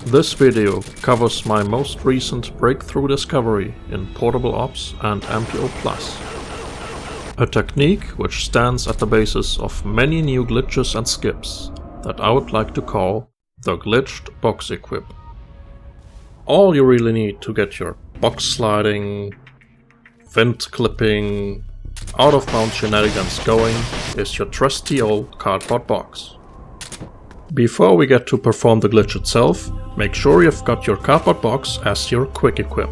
This video covers my most recent breakthrough discovery in Portable Ops and MPO Plus. A technique which stands at the basis of many new glitches and skips that I would like to call the glitched box equip. All you really need to get your box sliding, vent clipping, out of bounds shenanigans going is your trusty old cardboard box. Before we get to perform the glitch itself, make sure you've got your cardboard box as your quick equip.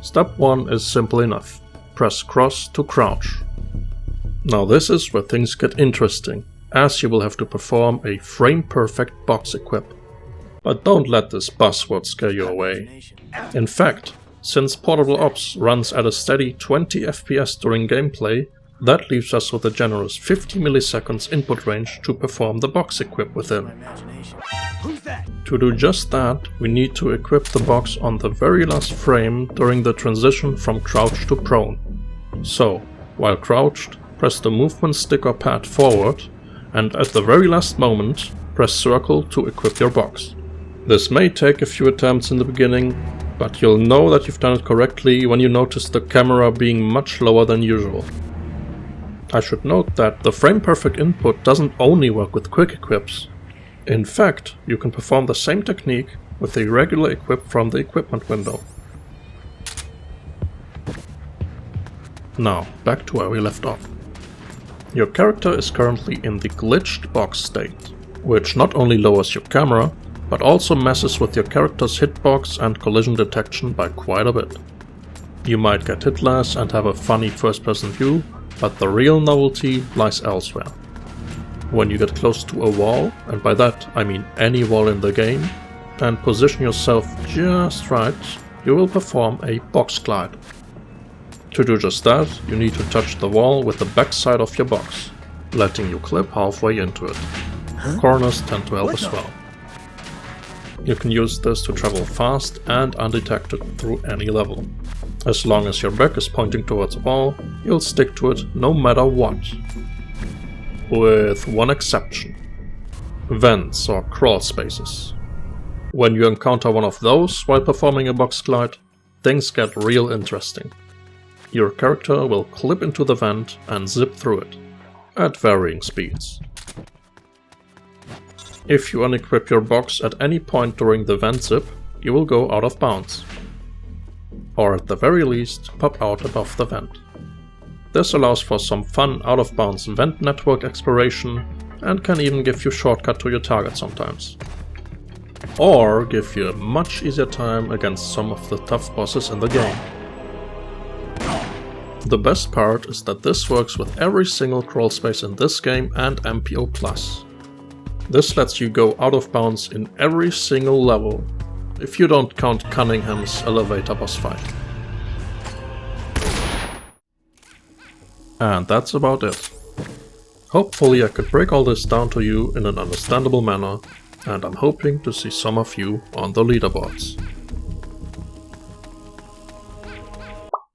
Step 1 is simple enough. Press cross to crouch. Now this is where things get interesting, as you will have to perform a frame-perfect box equip. But don't let this buzzword scare you away. In fact, since Portable Ops runs at a steady 20 FPS during gameplay, that leaves us with a generous 50 milliseconds input range to perform the box equip within. To do just that, we need to equip the box on the very last frame during the transition from crouch to prone. So, while crouched, press the movement stick or pad forward, and at the very last moment, press circle to equip your box. This may take a few attempts in the beginning, but you'll know that you've done it correctly when you notice the camera being much lower than usual. I should note that the frame-perfect input doesn't only work with quick equips. In fact, you can perform the same technique with a regular equip from the equipment window. Now, back to where we left off. Your character is currently in the glitched box state, which not only lowers your camera, but also messes with your character's hitbox and collision detection by quite a bit. You might get hit less and have a funny first-person view, but the real novelty lies elsewhere. When you get close to a wall, and by that I mean any wall in the game, and position yourself just right, you will perform a box glide. To do just that, you need to touch the wall with the backside of your box, letting you clip halfway into it. Corners tend to help as well. You can use this to travel fast and undetected through any level. As long as your back is pointing towards a wall, you'll stick to it no matter what. With one exception. Vents or crawl spaces. When you encounter one of those while performing a box glide, things get real interesting. Your character will clip into the vent and zip through it, at varying speeds. If you unequip your box at any point during the vent zip, you will go out of bounds. Or at the very least, pop out above the vent. This allows for some fun out-of-bounds vent network exploration and can even give you a shortcut to your target sometimes. Or give you a much easier time against some of the tough bosses in the game. The best part is that this works with every single crawl space in this game and MPO Plus. This lets you go out of bounds in every single level, if you don't count Cunningham's elevator boss fight. And that's about it. Hopefully I could break all this down to you in an understandable manner, and I'm hoping to see some of you on the leaderboards.